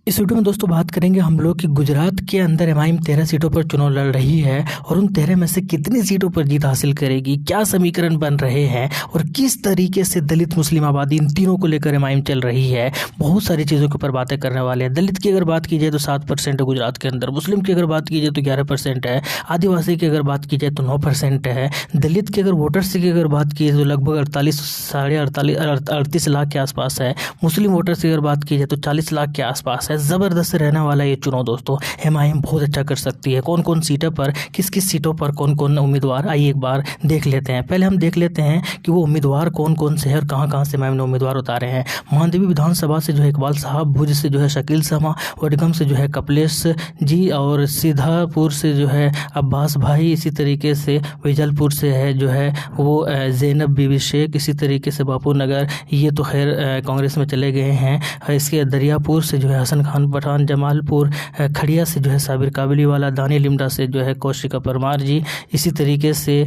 इस वीडियो में दोस्तों बात करेंगे हम लोग कि गुजरात के अंदर एमआईएम 13 सीटों पर चुनाव लड़ रही है और उन 13 में से कितनी सीटों पर जीत हासिल करेगी, क्या समीकरण बन रहे हैं और किस तरीके से दलित मुस्लिम आबादी इन तीनों को लेकर एमआईएम चल रही है। बहुत सारी चीज़ों के ऊपर बातें करने वाले हैं। दलित की अगर बात की जाए तो 7% है गुजरात के अंदर, मुस्लिम की अगर बात की जाए तो 11% है, आदिवासी की अगर बात की जाए तो 9% है, दलित की अगर वोटर्स की अगर बात की जाए तो लगभग 38 लाख के आसपास है, मुस्लिम वोटर्स की अगर बात की जाए तो 40 लाख के आसपास है। जबरदस्त रहने वाला ये चुनाव दोस्तों। एमआईएम बहुत अच्छा कर सकती है। कौन कौन सीटों पर, किस किस सीटों पर कौन कौन उम्मीदवार, आइए एक बार देख लेते हैं। पहले हम देख लेते हैं कि वो उम्मीदवार कौन कौन से हैं और कहां कहां से एमआईएम ने उम्मीदवार उतारे हैं। मानदेवी विधानसभा से जो है इकबाल साहब, भुज से जो है शकील शमा, वडगाम से जो है कपिलेश जी और सीधापुर से जो है अब्बास भाई, इसी तरीके से वेजलपुर से है जो है वो जैनब बीबी शेख, इसी तरीके से बापू नगर, ये तो खैर कांग्रेस में चले गए हैं। इसके दरियापुर से जो है हसन खान पठान, जमालपुर खड़िया से जो है साबिर काबली वाला, दानी लिमडा से जो है कौशिका परमार जी, इसी तरीके से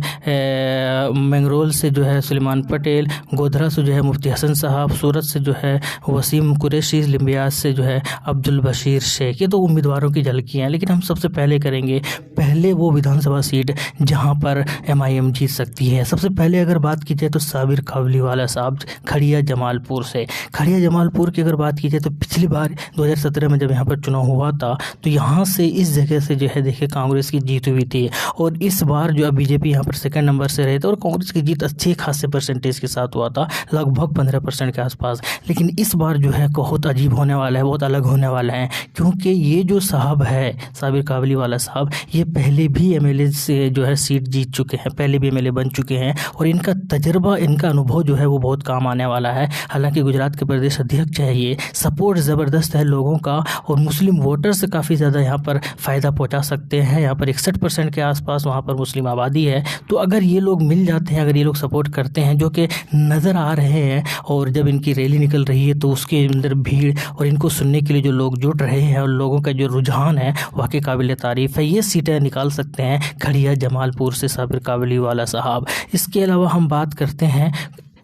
मंगरोल से जो है सुलेमान पटेल, गोधरा से जो है मुफ्ती हसन साहब, सूरत से जो है वसीम कुरैशी, लिम्बियास से जो है अब्दुल बशीर शेख। ये तो उम्मीदवारों की झलकियाँ हैं, लेकिन हम सबसे पहले करेंगे पहले वो विधानसभा सीट जहाँ पर एमआईएम जीत सकती है। सबसे पहले अगर बात की जाए तो साबिर काबली वाला साहब खड़िया जमालपुर से। खड़िया जमालपुर की अगर बात की जाए तो पिछली बार 2017 में जब यहाँ पर चुनाव हुआ था तो यहाँ से इस जगह से जो है देखिए कांग्रेस की जीत हुई थी और इस बार जो है बीजेपी यहाँ पर सेकंड नंबर से रहे थे और कांग्रेस की जीत अच्छे खासे परसेंटेज के साथ हुआ था, लगभग 15% के आसपास। लेकिन इस बार जो है बहुत अजीब होने वाला है, बहुत अलग होने वाला है, क्योंकि ये जो साहब है साबिर काबली वाला साहब, ये पहले भी एमएलए से जो है सीट जीत चुके हैं, पहले भी एमएलए बन चुके हैं और इनका तजर्बा, इनका अनुभव जो है वो बहुत काम आने वाला है। हालांकि गुजरात के प्रदेश अध्यक्ष है, ये सपोर्ट ज़बरदस्त है लोगों का और मुस्लिम वोटर्स काफ़ी ज़्यादा यहाँ पर फ़ायदा पहुँचा सकते हैं। यहाँ पर 61% के आसपास वहाँ पर मुस्लिम आबादी है, तो अगर ये लोग मिल जाते हैं, अगर ये लोग सपोर्ट करते हैं, जो कि नज़र आ रहे हैं, और जब इनकी रैली निकल रही है तो उसके अंदर भीड़ और इनको सुनने के लिए जो लोग जुट रहे हैं और लोगों का जो रुझान है वाकई काबिल तारीफ़ है। ये सीटें निकाल सकते हैं खड़िया जमालपुर से साबिर काबली वाला साहब। इसके अलावा हम बात करते हैं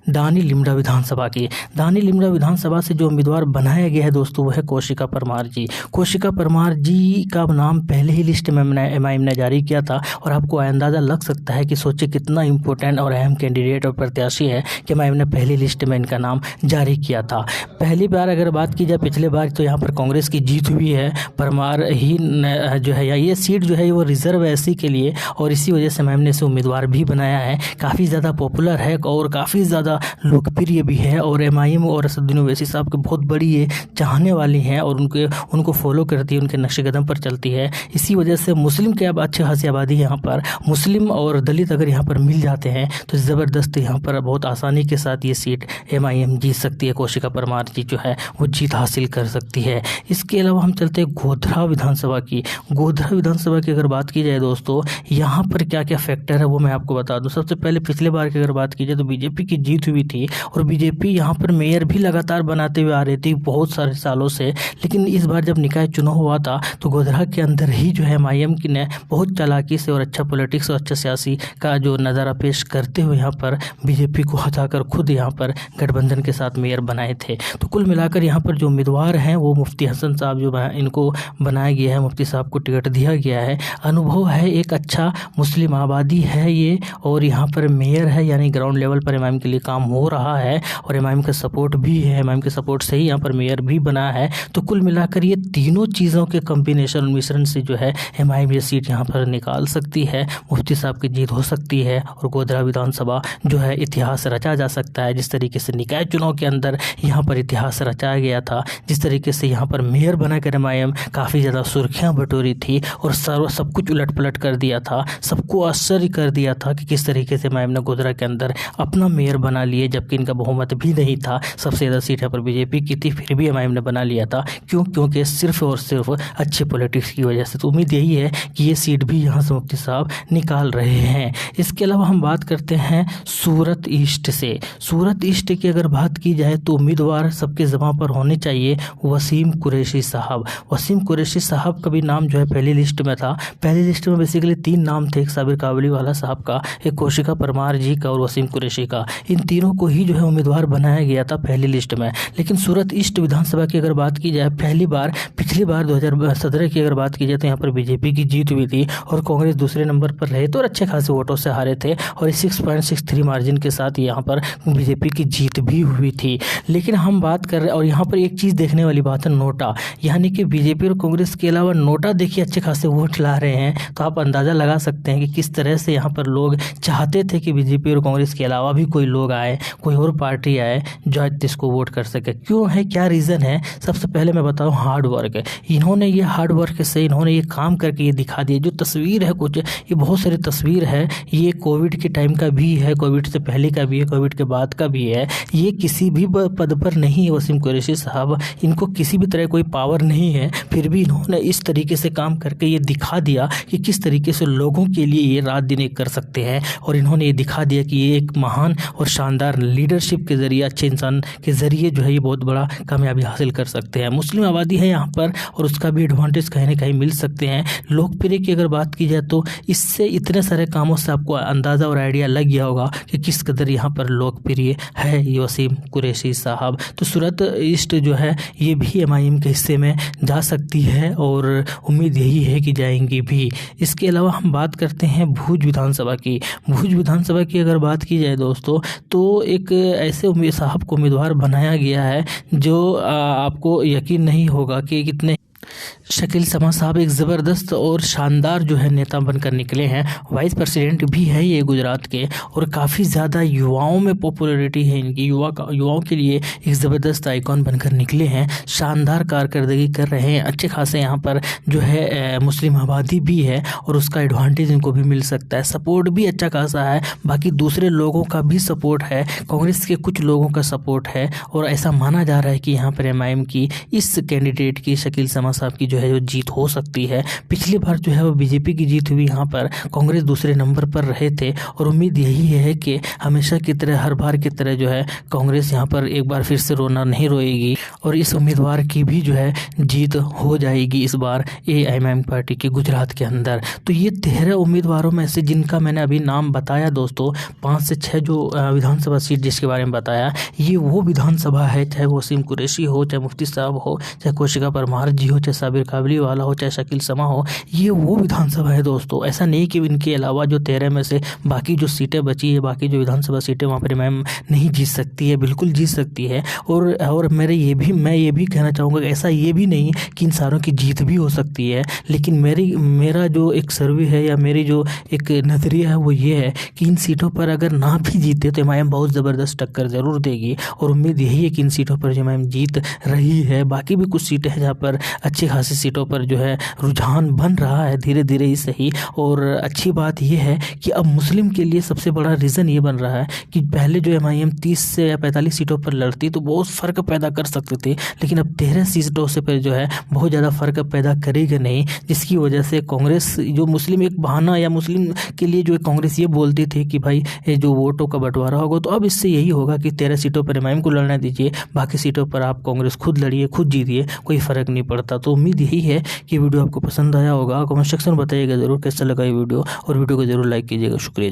दानी लिमडा विधानसभा की। दानी लिमडा विधानसभा से जो उम्मीदवार बनाया गया है दोस्तों वो है कौशिका परमार जी। कौशिका परमार जी का नाम पहले ही लिस्ट में एमआईएम ने जारी किया था और आपको अंदाज़ा लग सकता है कि सोचिए कितना इम्पोर्टेंट और अहम कैंडिडेट और प्रत्याशी है कि एमआईएम ने पहली लिस्ट में इनका नाम जारी किया था। पहली बार अगर बात की जाए पिछले बार तो यहाँ पर कांग्रेस की जीत हुई है, परमार ही जो है ये सीट जो है वो रिजर्व है एससी के लिए और इसी वजह से एमआईएम ने इसे उम्मीदवार भी बनाया है। काफ़ी ज़्यादा पॉपुलर है और काफ़ी ज़्यादा लोकप्रिय भी है और एमआईएम और असदुद्दीन ओवैसी साहब के बहुत बड़ी ये चाहने वाली हैं और उनको फॉलो करती है, उनके नक्शे कदम पर चलती है। इसी वजह से मुस्लिम के अब अच्छे खासी आबादी यहाँ पर, मुस्लिम और दलित अगर यहाँ पर मिल जाते हैं तो ज़बरदस्त यहाँ पर बहुत आसानी के साथ ये सीट एमआईएम जीत सकती है। कौशिका परमार जी जो है वो जीत हासिल कर सकती है। इसके अलावा हम चलते हैं गोधरा विधानसभा की। गोधरा विधानसभा की अगर बात की जाए दोस्तों, यहाँ पर क्या क्या फैक्टर है वो मैं आपको बता दूँ। सबसे पहले पिछले बार की अगर बात की जाए तो बीजेपी की जीत हुई थी और बीजेपी यहाँ पर मेयर भी लगातार बनाते हुए आ रही थी बहुत सारे सालों से। लेकिन इस बार जब निकाय चुनाव हुआ था तो गोधरा के अंदर ही जो है एमआईएम की ने बहुत चालाकी से और अच्छा पॉलिटिक्स और अच्छा सियासी का जो नज़ारा पेश करते हुए यहाँ पर बीजेपी को हटाकर खुद यहाँ पर गठबंधन के साथ मेयर बनाए थे। तो कुल मिलाकर यहाँ पर जो उम्मीदवार हैं वो मुफ्ती हसन साहब जो इनको बनाया गया है, मुफ्ती साहब को टिकट दिया गया है। अनुभव है, एक अच्छा मुस्लिम आबादी है ये और यहाँ पर मेयर है, यानी ग्राउंड लेवल पर एमआईएम के लिए काम हो रहा है और एमआईएम का सपोर्ट भी है, एमआईएम के सपोर्ट से ही यहाँ पर मेयर भी बना है। तो कुल मिलाकर ये तीनों चीज़ों के कॉम्बिनेशन मिश्रण से जो है एमआईएम ये सीट यहाँ पर निकाल सकती है। मुफ्ती साहब की जीत हो सकती है और गोधरा विधानसभा जो है इतिहास रचा जा सकता है। जिस तरीके से निकाय चुनाव के अंदर यहाँ पर इतिहास रचाया गया था, जिस तरीके से यहाँ पर मेयर बनाकर एमआईएम काफ़ी ज़्यादा सुर्खियाँ बटोरी थी और सब कुछ उलट पलट कर दिया था, सबको आश्चर्य कर दिया था कि किस तरीके से एमआईएम ने गोधरा के अंदर अपना मेयर बना लिए, जबकि इनका बहुमत भी नहीं था। सबसे ज़्यादा सीट यहाँ पर बीजेपी की थी, फिर भी एमआईएम ने बना लिया था। क्योंकि सिर्फ और सिर्फ अच्छे पॉलिटिक्स की वजह से। तो उम्मीद यही है कि ये सीट भी यहाँ से मुफ्ती साहब निकाल रहे हैं। इसके अलावा हम बात करते हैं सूरत ईस्ट से। सूरत ईस्ट की अगर बात की जाए तो उम्मीदवार सबके ज़बां पर होने चाहिए वसीम कुरैशी साहब। वसीम कुरैशी साहब का भी नाम जो है पहली लिस्ट में था। पहली लिस्ट में बेसिकली 3 नाम थे, एक साबिर काबली वाला साहब का, एक कौशिका परमार जी का और वसीम कुरैशी का। इन तीनों को ही जो है उम्मीदवार बनाया गया था पहली लिस्ट में। लेकिन सूरत ईस्ट विधानसभा की अगर बात की जाए, पिछली बार 2017 की अगर बात की जाए तो यहाँ पर बीजेपी की जीत हुई थी और कांग्रेस दूसरे नंबर पर रहे तो अच्छे खासे वोटों से हारे थे और 6.63 मार्जिन के साथ यहाँ पर बीजेपी की जीत भी हुई थी। लेकिन हम बात कर रहे हैं, और यहाँ पर एक चीज़ देखने वाली बात है नोटा, यानी कि बीजेपी और कांग्रेस के अलावा नोटा देखिए अच्छे खासे वोट ला रहे हैं। तो आप अंदाज़ा लगा सकते हैं कि किस तरह से यहाँ पर लोग चाहते थे कि बीजेपी और कांग्रेस के अलावा भी कोई लोग आए, कोई और पार्टी आए जो आज इसको वोट कर सके। क्यों है, क्या रीज़न है? सबसे पहले मैं बताऊँ हार्ड वर्क। इन्होंने ये हार्ड वर्क से इन्होंने ये काम करके ये दिखा दिया। जो तस्वीर है कुछ, ये बहुत सारी तस्वीर है, ये कोविड के टाइम का भी है, कोविड से पहले का भी है, कोविड के बाद का भी है। ये किसी भी पद पर नहीं है वसीम कुरैशी साहब, इनको किसी भी तरह कोई पावर नहीं है, फिर भी इन्होंने इस तरीके से काम करके ये दिखा दिया कि किस तरीके से लोगों के लिए ये रात दिन एक कर सकते हैं। और इन्होंने ये दिखा दिया कि ये एक महान और शानदार लीडरशिप के ज़रिए, अच्छे इंसान के ज़रिए जो है ये बहुत बड़ा कामयाबी हासिल कर सकते हैं। मुस्लिम आबादी है यहाँ पर और उसका भी एडवांटेज कहीं ना कहीं मिल सकते हैं। लोकप्रिय की अगर बात की जाए तो इससे इतने सारे कामों से आपको अंदाज़ा और आइडिया लग गया होगा कि किस कदर यहाँ पर लोकप्रिय है ये वसीम कुरैशी साहब। तो सूरत ईस्ट जो है ये भी एमआईएम के हिस्से में जा सकती है और उम्मीद यही है कि जाएंगी भी। इसके अलावा हम बात करते हैं भूज विधानसभा की। भूज विधानसभा की अगर बात की जाए दोस्तों तो एक ऐसे साहब को उम्मीदवार बनाया गया है जो आपको यकीन नहीं होगा कि कितने शकील समा साहब एक ज़बरदस्त और शानदार जो है नेता बनकर निकले हैं। वाइस प्रेसिडेंट भी है ये गुजरात के और काफ़ी ज़्यादा युवाओं में पॉपुलैरिटी है इनकी, युवाओं के लिए एक ज़बरदस्त आइकॉन बनकर निकले हैं। शानदार कारकर्दगी कर रहे हैं, अच्छे खासे यहाँ पर जो है मुस्लिम आबादी भी है और उसका एडवांटेज इनको भी मिल सकता है। सपोर्ट भी अच्छा खासा है, बाकी दूसरे लोगों का भी सपोर्ट है, कांग्रेस के कुछ लोगों का सपोर्ट है और ऐसा माना जा रहा है कि यहाँ पर एमआईएम की इस कैंडिडेट की शकील समा साहब की जो है जो जीत हो सकती है। पिछली बार जो है वो बीजेपी की जीत हुई, यहाँ पर कांग्रेस दूसरे नंबर पर रहे थे और उम्मीद यही है कि हमेशा की तरह, हर बार की तरह जो है कांग्रेस यहाँ पर एक बार फिर से रोना नहीं रोएगी और इस उम्मीदवार की भी जो है जीत हो जाएगी इस बार एआईएमआईएम पार्टी के गुजरात के अंदर। तो ये 13 उम्मीदवारों में से जिनका मैंने अभी नाम बताया दोस्तों, 5 से 6 जो विधानसभा सीट जिसके बारे में बताया, ये वो विधानसभा है, चाहे वो वसीम कुरैशी हो, चाहे मुफ्ती साहब हो, चाहे कोशिका परमार जी हो, चाहे साबिर काबली वाला हो, चाहे शकील समा हो, ये वो विधानसभा है दोस्तों। ऐसा नहीं कि इनके अलावा जो 13 में से बाकी जो सीटें बची है, बाकी जो विधानसभा सीटें वहाँ पर मैम नहीं जीत सकती है, बिल्कुल जीत सकती है। और मैं ये भी कहना चाहूँगा कि ऐसा ये भी नहीं कि इन सारों की जीत भी हो सकती है, लेकिन मेरा जो एक सर्वे है या मेरी जो एक नज़रिया है वो ये है कि इन सीटों पर अगर ना भी जीते तो एमआईएम बहुत ज़बरदस्त टक्कर ज़रूर देगी और उम्मीद यही है कि इन सीटों पर एमआईएम जीत रही है। बाकी भी कुछ सीटें हैं जहाँ पर अच्छी खासी सीटों पर जो है रुझान बन रहा है, धीरे धीरे ही सही। और अच्छी बात यह है कि अब मुस्लिम के लिए सबसे बड़ा रीज़न ये बन रहा है कि पहले जो एमआईएम 30 से या 45 सीटों पर लड़ती तो बहुत फ़र्क पैदा कर सकते थे, लेकिन अब 13 सीटों से पर जो है बहुत ज़्यादा फ़र्क पैदा करेगा नहीं, जिसकी वजह से कांग्रेस जो मुस्लिम एक बहाना या मुस्लिम के लिए जो कांग्रेस ये बोलती थी कि भाई जो वोटों का बंटवारा होगा, तो अब इससे यही होगा कि 13 सीटों पर एमआईएम को लड़ना दीजिए, बाकी सीटों पर आप कांग्रेस खुद लड़िए, खुद जीतिए, कोई फ़र्क नहीं पड़ता। तो उम्मीद यही है कि वीडियो आपको पसंद आया होगा। कमेंट सेक्शन में बताइएगा ज़रूर कैसा लगा ये वीडियो और वीडियो को ज़रूर लाइक कीजिएगा। शुक्रिया।